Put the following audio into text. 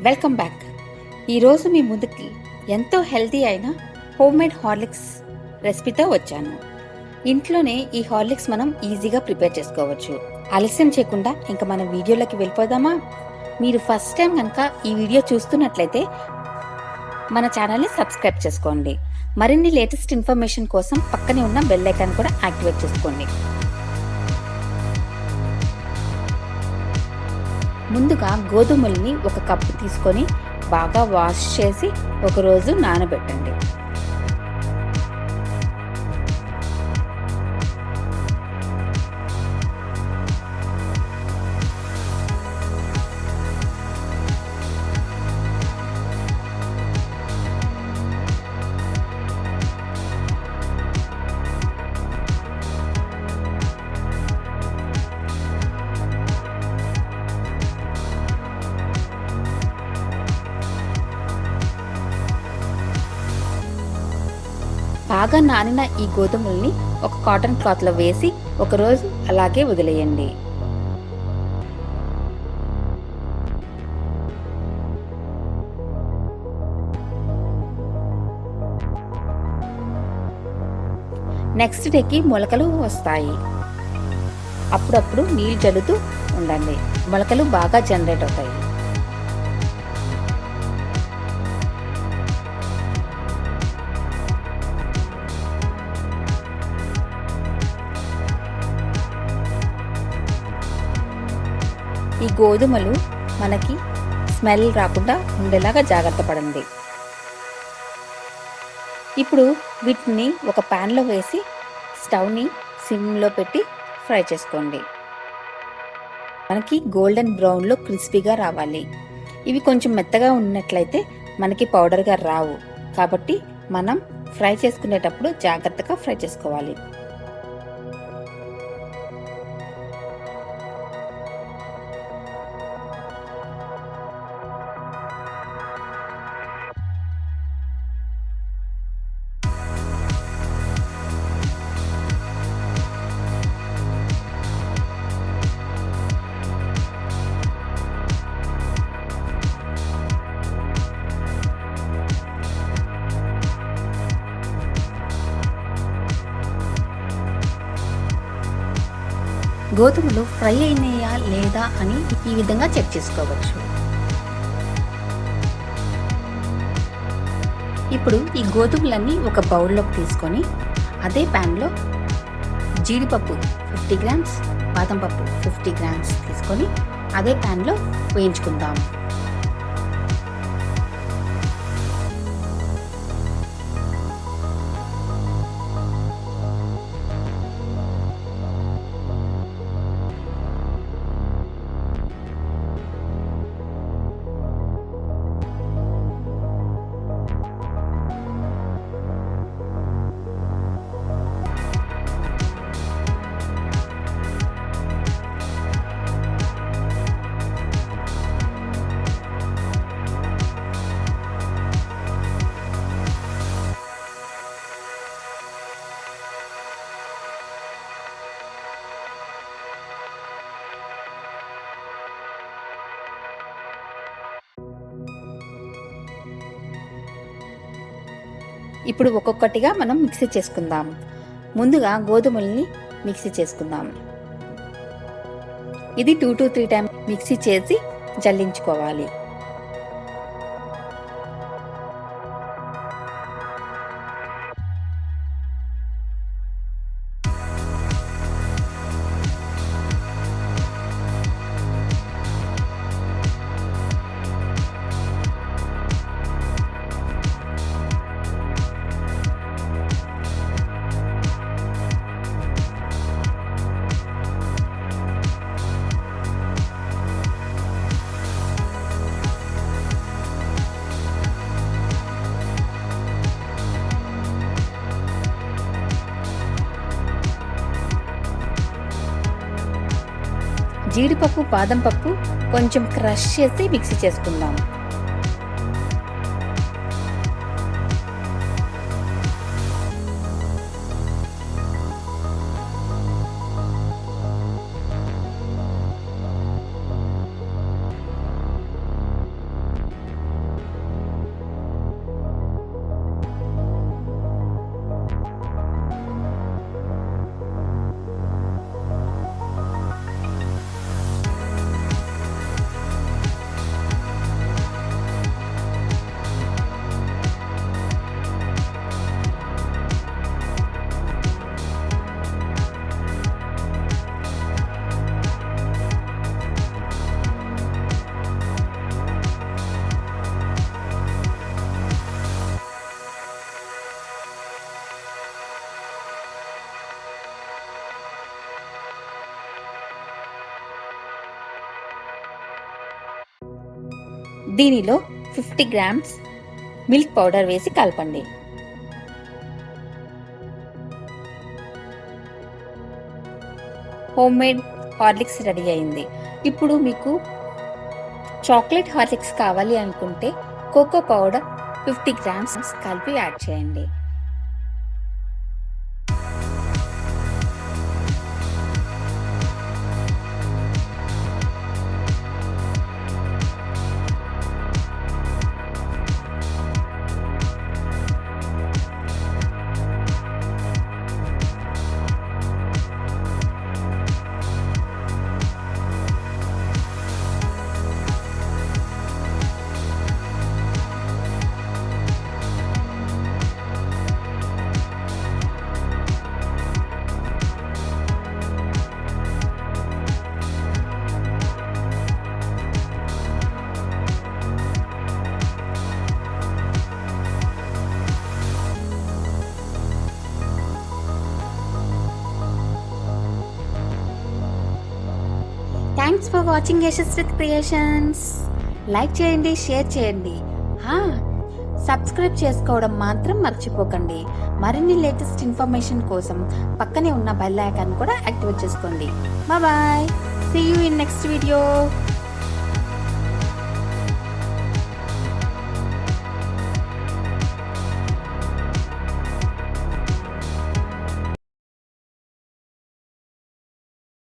Welcome back. ఈరోజు మీ ముందుకి ఎంతో హెల్తీ అయిన హోమ్మేడ్ హార్లిక్స్ రెసిపీతో వచ్చాను. ఇంట్లోనే ఈ హార్లిక్స్ మనం ఈజీగా ప్రిపేర్ చేసుకోవచ్చు. ఆలస్యం చేయకుండా ఇంకా మనం వీడియోలోకి వెళ్ళిపోదామా? మీరు ఫస్ట్ టైం కనుక ఈ వీడియో చూస్తున్నట్లయితే మన ఛానల్ని సబ్స్క్రైబ్ చేసుకోండి. మరిన్ని లేటెస్ట్ ఇన్ఫర్మేషన్ కోసం పక్కనే ఉన్న బెల్ ఐకాన్ కూడా యాక్టివేట్ చేసుకోండి. ముందుగా గోధుమల్ని ఒక కప్పు తీసుకొని బాగా వాష్ చేసి ఒకరోజు నానబెట్టండి. బాగా నానిన ఈ గోధుమల్ని ఒక కాటన్ క్లాత్లో వేసి ఒకరోజు అలాగే వదిలేయండి. నెక్స్ట్ డేకి మొలకలు వస్తాయి. అప్పుడప్పుడు నీళ్ళు జల్లుతూ ఉండండి. మొలకలు బాగా జనరేట్ అవుతాయి. ఈ గోధుమలు మనకి స్మెల్ రాకుండా ఉండేలాగా జాగ్రత్త పడండి. ఇప్పుడు వీటిని ఒక ప్యాన్లో వేసి స్టవ్ని సిమ్లో పెట్టి ఫ్రై చేసుకోండి. మనకి గోల్డెన్ బ్రౌన్లో క్రిస్పీగా రావాలి. ఇవి కొంచెం మెత్తగా ఉన్నట్లయితే మనకి పౌడర్గా రావు. కాబట్టి మనం ఫ్రై చేసుకునేటప్పుడు జాగ్రత్తగా ఫ్రై చేసుకోవాలి. గోధుమలు ఫ్రై అయినాయా లేదా అని ఈ విధంగా చెక్ చేసుకోవచ్చు. ఇప్పుడు ఈ గోధుమలన్నీ ఒక బౌల్లోకి తీసుకొని అదే ప్యాన్లో జీడిపప్పు 50 గ్రామ్స్, బాదం పప్పు 50 గ్రామ్స్ తీసుకొని అదే ప్యాన్లో వేయించుకుందాం. ఇప్పుడు ఒక్కొక్కటిగా మనం మిక్సీ చేసుకుందాం. ముందుగా గోధుమల్ని మిక్సీ చేసుకుందాం. ఇది 2 to 3 టైమ్స్ మిక్సీ చేసి జల్లించుకోవాలి. జీడిపప్పు, బాదం పప్పు కొంచెం క్రష్ చేసి మిక్సీ చేసుకుందాం. దీనిలో 50 గ్రామ్స్ మిల్క్ పౌడర్ వేసి కలపండి. హోమ్ మేడ్ హార్లిక్స్ రెడీ అయింది. ఇప్పుడు మీకు చాక్లెట్ హార్లిక్స్ కావాలి అనుకుంటే కోకో పౌడర్ 50 గ్రామ్స్ కలిపి యాడ్ చేయండి. Thanks for watching Yashaswi creations. Like చేయండి, షేర్ చేయండి, సబ్స్క్రైబ్ చేసుకోవడం మాత్రం మర్చిపోకండి. మరిన్ని లేటెస్ట్ ఇన్ఫర్మేషన్ కోసం పక్కనే ఉన్న బెల్ ఐకాన్ కూడా యాక్టివేట్ చేసుకోండి. Bye, see you in next video.